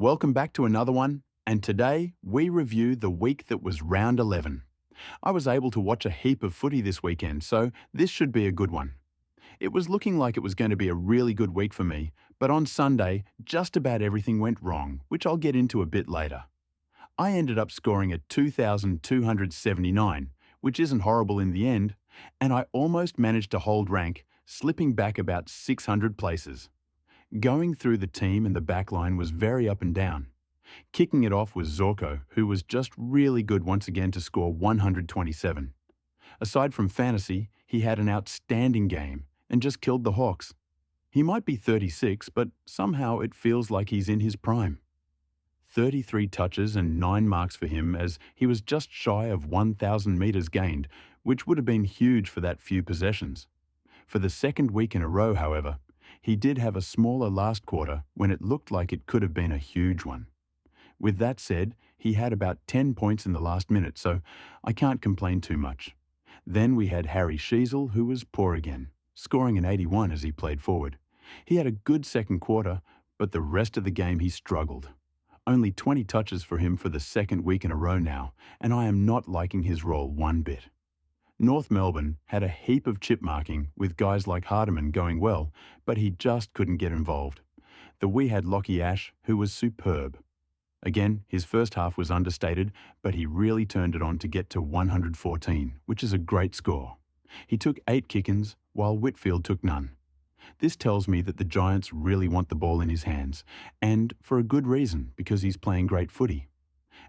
Welcome back to another one, and today we review the week that was round 11. I was able to watch a heap of footy this weekend, so this should be a good one. It was looking like it was going to be a really good week for me, but on Sunday, just about everything went wrong, which I'll get into a bit later. I ended up scoring a 2,279, which isn't horrible in the end, and I almost managed to hold rank, slipping back about 600 places. Going through the team and the backline was very up and down. Kicking it off was Zorko, who was just really good once again to score 127. Aside from fantasy, he had an outstanding game and just killed the Hawks. He might be 36, but somehow it feels like he's in his prime. 33 touches and 9 marks for him as he was just shy of 1,000 metres gained, which would have been huge for that few possessions. For the second week in a row, however, he did have a smaller last quarter when it looked like it could have been a huge one. With that said, he had about 10 points in the last minute, so I can't complain too much. Then we had Harry Sheasel, who was poor again, scoring an 81 as he played forward. He had a good second quarter, but the rest of the game he struggled. Only 20 touches for him for the second week in a row now, and I am not liking his role one bit. North Melbourne had a heap of chip marking with guys like Hardiman going well, but he just couldn't get involved. We had Lockie Ash, who was superb. Again, his first half was understated, but he really turned it on to get to 114, which is a great score. He took 8 kick-ins, while Whitfield took none. This tells me that the Giants really want the ball in his hands, and for a good reason, because he's playing great footy.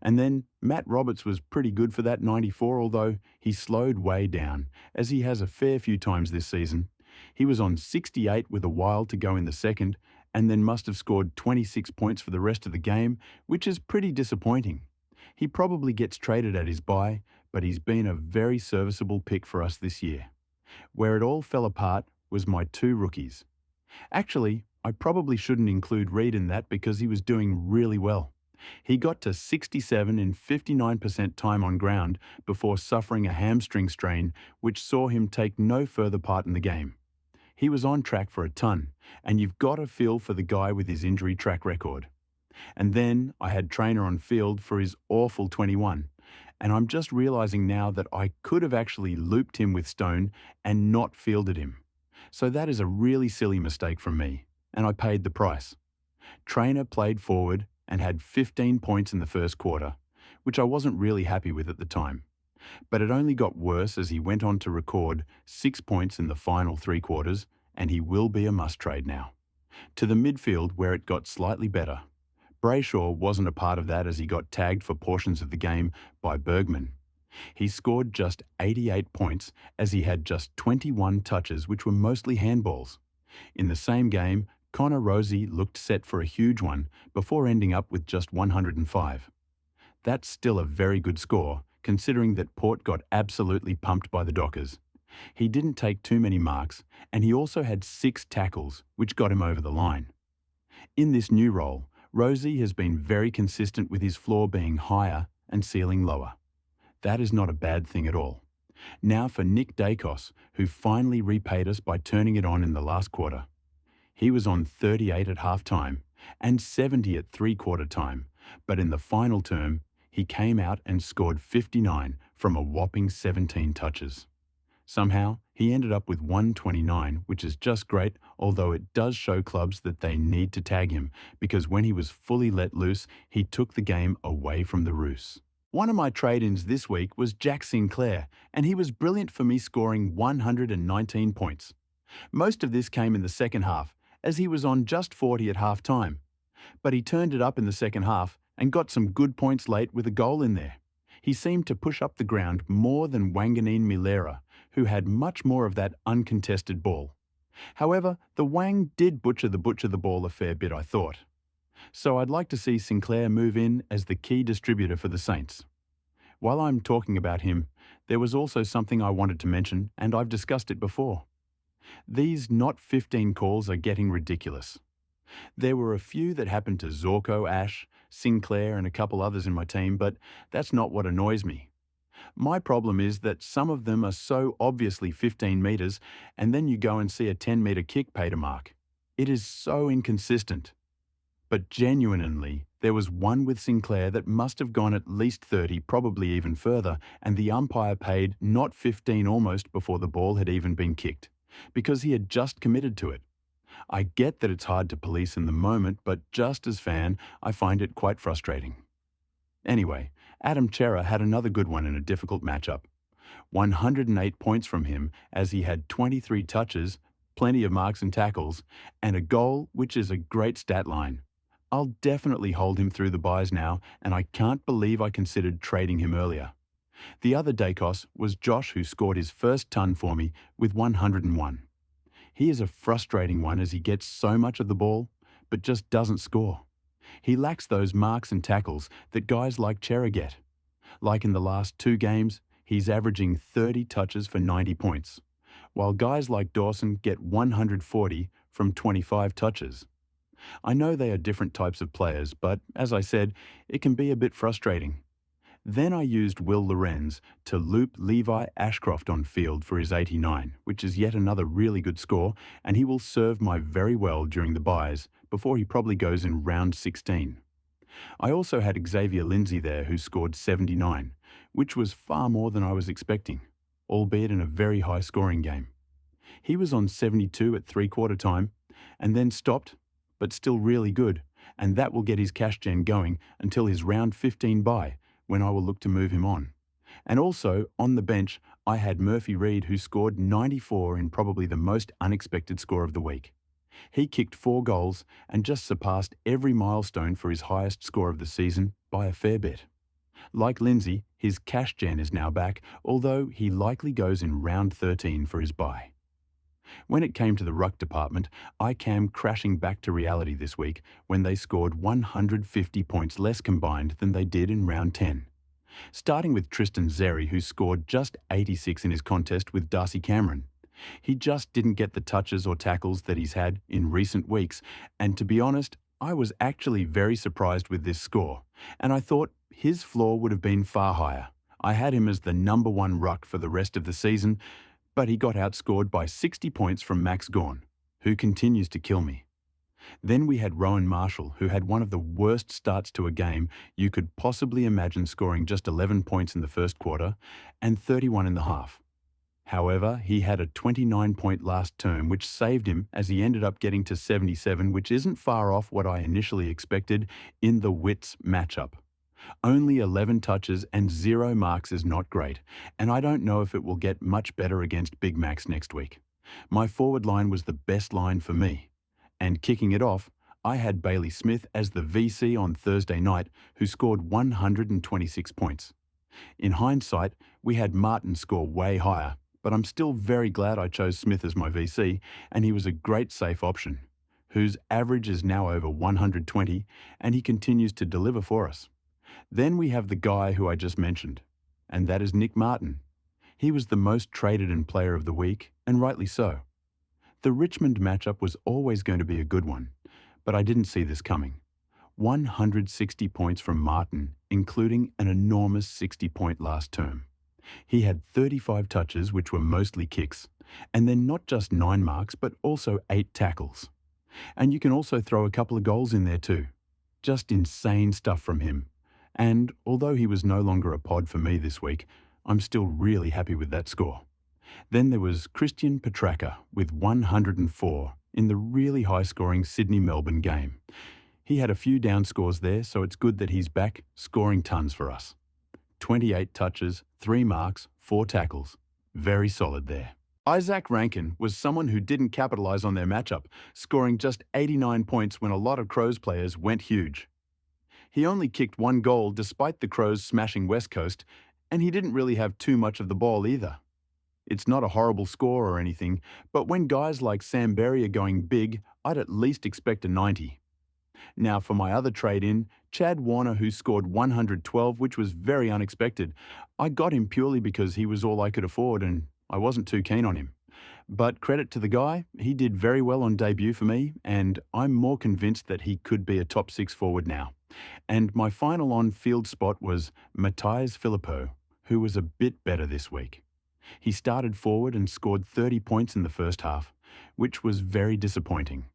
And then Matt Roberts was pretty good for that 94, although he slowed way down, as he has a fair few times this season. He was on 68 with a while to go in the second, and then must have scored 26 points for the rest of the game, which is pretty disappointing. He probably gets traded at his bye, but he's been a very serviceable pick for us this year. Where it all fell apart was my 2 rookies. Actually, I probably shouldn't include Reed in that because he was doing really well. He got to 67 in 59% time on ground before suffering a hamstring strain, which saw him take no further part in the game. He was on track for a ton, and you've got to feel for the guy with his injury track record. And then I had Trainer on field for his awful 21, and I'm just realising now that I could have actually looped him with Stone and not fielded him. So that is a really silly mistake from me, and I paid the price. Trainer played forward and had 15 points in the first quarter, which I wasn't really happy with at the time. But it only got worse as he went on to record 6 points in the final 3 quarters, and he will be a must-trade now. To the midfield where it got slightly better. Brayshaw wasn't a part of that as he got tagged for portions of the game by Bergman. He scored just 88 points as he had just 21 touches, which were mostly handballs. In the same game, Connor Rosie looked set for a huge one before ending up with just 105. That's still a very good score, considering that Port got absolutely pumped by the Dockers. He didn't take too many marks, and he also had 6 tackles, which got him over the line. In this new role, Rosie has been very consistent with his floor being higher and ceiling lower. That is not a bad thing at all. Now for Nick Daicos, who finally repaid us by turning it on in the last quarter. He was on 38 at half-time and 70 at three-quarter time, but in the final term, he came out and scored 59 from a whopping 17 touches. Somehow, he ended up with 129, which is just great, although it does show clubs that they need to tag him, because when he was fully let loose, he took the game away from the Roos. One of my trade-ins this week was Jack Sinclair, and he was brilliant for me, scoring 119 points. Most of this came in the second half, as he was on just 40 at half-time. But he turned it up in the second half and got some good points late with a goal in there. He seemed to push up the ground more than Wanganeen Milera, who had much more of that uncontested ball. However, the Wang did butcher the ball a fair bit, I thought. So I'd like to see Sinclair move in as the key distributor for the Saints. While I'm talking about him, there was also something I wanted to mention, and I've discussed it before. These not 15 calls are getting ridiculous. There were a few that happened to Zorko, Ash, Sinclair and a couple others in my team, but that's not what annoys me. My problem is that some of them are so obviously 15 metres and then you go and see a 10-metre kick paid a mark. It is so inconsistent. But genuinely, there was one with Sinclair that must have gone at least 30, probably even further, and the umpire paid not 15 almost before the ball had even been kicked, because he had just committed to it. I get that it's hard to police in the moment, but just as fan, I find it quite frustrating. Anyway, Adam Chera had another good one in a difficult matchup. 108 points from him as he had 23 touches, plenty of marks and tackles, and a goal, which is a great stat line. I'll definitely hold him through the buys now, and I can't believe I considered trading him earlier. The other Daicos was Josh, who scored his first ton for me with 101. He is a frustrating one as he gets so much of the ball, but just doesn't score. He lacks those marks and tackles that guys like Chera get. Like in the last 2 games, he's averaging 30 touches for 90 points, while guys like Dawson get 140 from 25 touches. I know they are different types of players, but as I said, it can be a bit frustrating. Then I used Will Lorenz to loop Levi Ashcroft on field for his 89, which is yet another really good score, and he will serve my very well during the buys before he probably goes in round 16. I also had Xavier Lindsay there, who scored 79, which was far more than I was expecting, albeit in a very high-scoring game. He was on 72 at three-quarter time, and then stopped, but still really good, and that will get his cash gen going until his round 15 bye, when I will look to move him on. And also, on the bench, I had Murphy Reed, who scored 94 in probably the most unexpected score of the week. He kicked 4 goals and just surpassed every milestone for his highest score of the season by a fair bit. Like Lindsay, his cash gen is now back, although he likely goes in round 13 for his bye. When it came to the ruck department, I came crashing back to reality this week when they scored 150 points less combined than they did in round 10. Starting with Tristan Xerri, who scored just 86 in his contest with Darcy Cameron. He just didn't get the touches or tackles that he's had in recent weeks, and to be honest, I was actually very surprised with this score, and I thought his floor would have been far higher. I had him as the number 1 ruck for the rest of the season, but he got outscored by 60 points from Max Gawn, who continues to kill me. Then we had Rowan Marshall, who had one of the worst starts to a game you could possibly imagine, scoring just 11 points in the first quarter and 31 in the half. However, he had a 29-point last term, which saved him as he ended up getting to 77, which isn't far off what I initially expected in the Wits matchup. Only 11 touches and 0 marks is not great, and I don't know if it will get much better against Big Max next week. My forward line was the best line for me. And kicking it off, I had Bailey Smith as the VC on Thursday night, who scored 126 points. In hindsight, we had Martin score way higher, but I'm still very glad I chose Smith as my VC, and he was a great safe option, whose average is now over 120, and he continues to deliver for us. Then we have the guy who I just mentioned, and that is Nick Martin. He was the most traded in player of the week, and rightly so. The Richmond matchup was always going to be a good one, but I didn't see this coming. 160 points from Martin, including an enormous 60-point last term. He had 35 touches, which were mostly kicks, and then not just 9 marks, but also 8 tackles. And you can also throw a couple of goals in there too. Just insane stuff from him. And although he was no longer a pod for me this week, I'm still really happy with that score. Then there was Christian Petracca with 104 in the really high-scoring Sydney-Melbourne game. He had a few down scores there, so it's good that he's back scoring tons for us. 28 touches, 3 marks, 4 tackles. Very solid there. Isaac Rankin was someone who didn't capitalise on their matchup, scoring just 89 points when a lot of Crows players went huge. He only kicked 1 goal despite the Crows smashing West Coast, and he didn't really have too much of the ball either. It's not a horrible score or anything, but when guys like Sam Berry are going big, I'd at least expect a 90. Now for my other trade-in, Chad Warner, who scored 112, which was very unexpected. I got him purely because he was all I could afford and I wasn't too keen on him. But credit to the guy, he did very well on debut for me, and I'm more convinced that he could be a top 6 forward now. And my final on-field spot was Matthias Filippo, who was a bit better this week. He started forward and scored 30 points in the first half, which was very disappointing.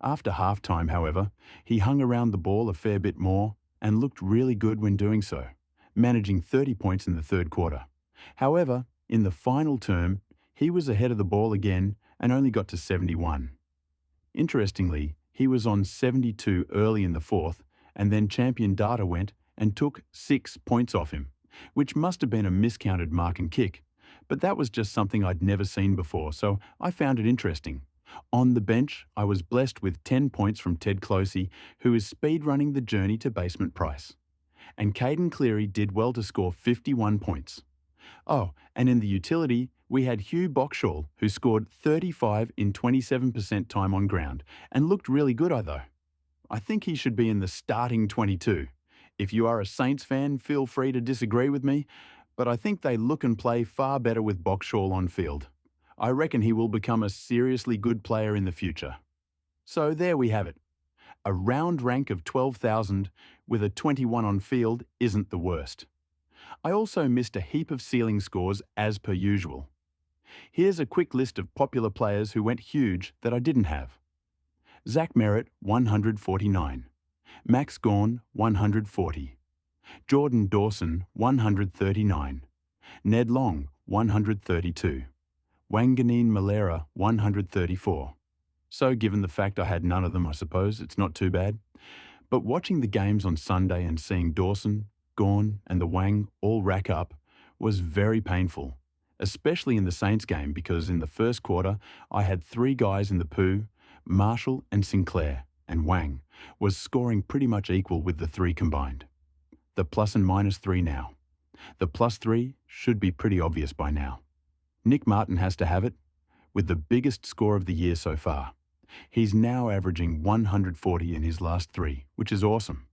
After halftime, however, he hung around the ball a fair bit more and looked really good when doing so, managing 30 points in the third quarter. However, in the final term, he was ahead of the ball again and only got to 71. Interestingly, he was on 72 early in the fourth, and then champion Data went and took 6 points off him, which must have been a miscounted mark and kick, but that was just something I'd never seen before, so I found it interesting. On the bench, I was blessed with 10 points from Ted Closey, who is speedrunning the journey to basement price. And Caden Cleary did well to score 51 points. Oh, and in the utility, we had Hugh Boxshall, who scored 35 in 27% time on ground, and looked really good, though. I think he should be in the starting 22. If you are a Saints fan, feel free to disagree with me, but I think they look and play far better with Boxshall on field. I reckon he will become a seriously good player in the future. So there we have it. A round rank of 12,000 with a 21 on field isn't the worst. I also missed a heap of ceiling scores as per usual. Here's a quick list of popular players who went huge that I didn't have. Zach Merritt, 149. Max Gawn, 140. Jordan Dawson, 139. Ned Long, 132. Wanganeen Malera, 134. So given the fact I had none of them, I suppose, it's not too bad. But watching the games on Sunday and seeing Dawson, Gawn and the Wang all rack up was very painful, especially in the Saints game because in the first quarter I had 3 guys in the poo, Marshall and Sinclair, and Wang was scoring pretty much equal with the 3 combined. The plus and minus 3 now. The plus 3 should be pretty obvious by now. Nick Martin has to have it, with the biggest score of the year so far. He's now averaging 140 in his last 3, which is awesome.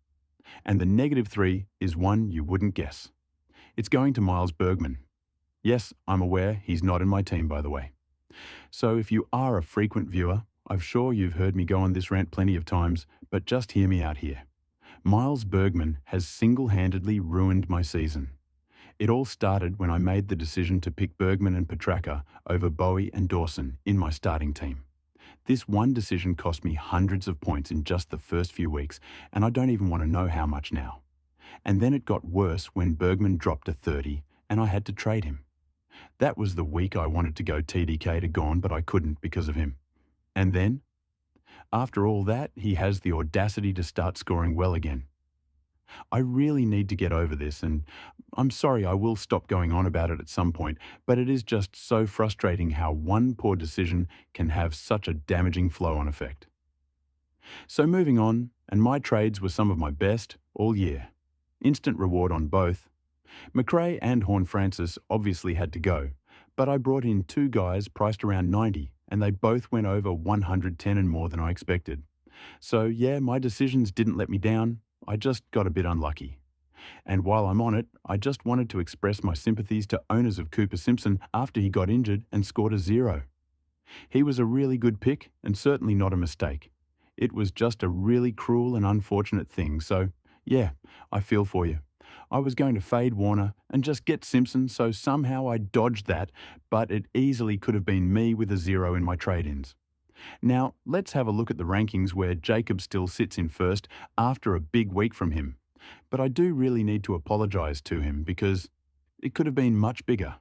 And the negative 3 is one you wouldn't guess. It's going to Miles Bergman. Yes, I'm aware he's not in my team, by the way. So if you are a frequent viewer, I'm sure you've heard me go on this rant plenty of times, but just hear me out here. Miles Bergman has single-handedly ruined my season. It all started when I made the decision to pick Bergman and Petraka over Bowie and Dawson in my starting team. This one decision cost me hundreds of points in just the first few weeks, and I don't even want to know how much now. And then it got worse when Bergman dropped to 30, and I had to trade him. That was the week I wanted to go TDK to Gawn, but I couldn't because of him. And then, after all that, he has the audacity to start scoring well again. I really need to get over this, and I'm sorry I will stop going on about it at some point, but it is just so frustrating how one poor decision can have such a damaging flow-on effect. So moving on, and my trades were some of my best all year. Instant reward on both. McRae and Horne-Francis obviously had to go, but I brought in 2 guys priced around 90, and they both went over 110 and more than I expected. So yeah, my decisions didn't let me down. I just got a bit unlucky. And while I'm on it, I just wanted to express my sympathies to owners of Cooper Simpson after he got injured and scored a 0. He was a really good pick and certainly not a mistake. It was just a really cruel and unfortunate thing, so yeah, I feel for you. I was going to fade Warner and just get Simpson, so somehow I dodged that, but it easily could have been me with a 0 in my trade-ins. Now, let's have a look at the rankings where Jacob still sits in first after a big week from him. But I do really need to apologise to him because it could have been much bigger.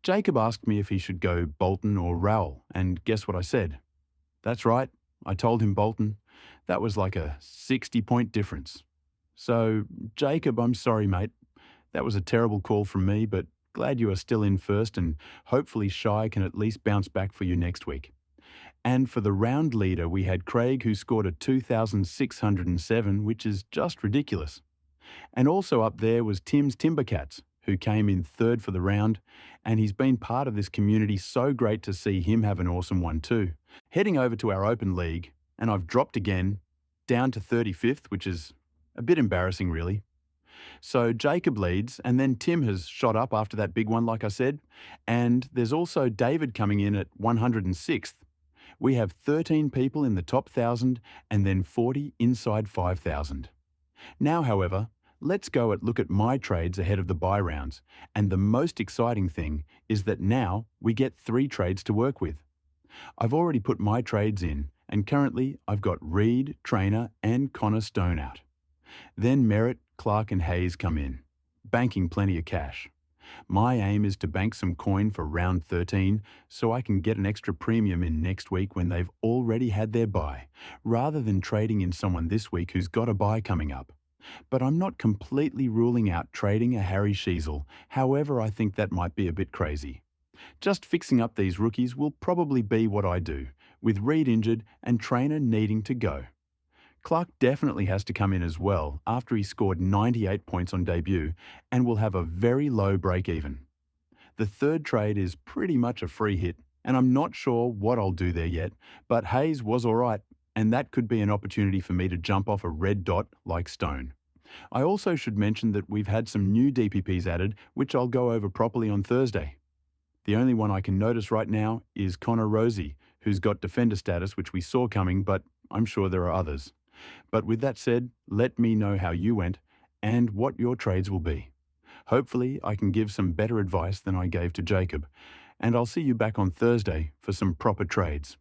Jacob asked me if he should go Bolton or Rowell, and guess what I said? That's right, I told him Bolton. That was like a 60-point difference. So, Jacob, I'm sorry, mate. That was a terrible call from me, but glad you are still in first and hopefully Shai can at least bounce back for you next week. And for the round leader, we had Craig, who scored a 2,607, which is just ridiculous. And also up there was Tim's Timbercats, who came in third for the round, and he's been part of this community, so great to see him have an awesome one too. Heading over to our open league, and I've dropped again, down to 35th, which is a bit embarrassing really. So Jacob leads, and then Tim has shot up after that big one, like I said, and there's also David coming in at 106th. We have 13 people in the top 1,000 and then 40 inside 5,000. Now, however, let's look at my trades ahead of the buy rounds, and the most exciting thing is that now we get 3 trades to work with. I've already put my trades in, and currently I've got Reed, Trainer and Connor Stone out. Then Merritt, Clark and Hayes come in, banking plenty of cash. My aim is to bank some coin for round 13 so I can get an extra premium in next week when they've already had their bye, rather than trading in someone this week who's got a bye coming up. But I'm not completely ruling out trading a Harry Sheasel, however I think that might be a bit crazy. Just fixing up these rookies will probably be what I do, with Reed injured and Trainer needing to go. Clark definitely has to come in as well after he scored 98 points on debut and will have a very low break-even. The third trade is pretty much a free hit, and I'm not sure what I'll do there yet, but Hayes was alright, and that could be an opportunity for me to jump off a red dot like Stone. I also should mention that we've had some new DPPs added, which I'll go over properly on Thursday. The only one I can notice right now is Connor Rosie, who's got defender status, which we saw coming, but I'm sure there are others. But with that said, let me know how you went and what your trades will be. Hopefully, I can give some better advice than I gave to Jacob, and I'll see you back on Thursday for some proper trades.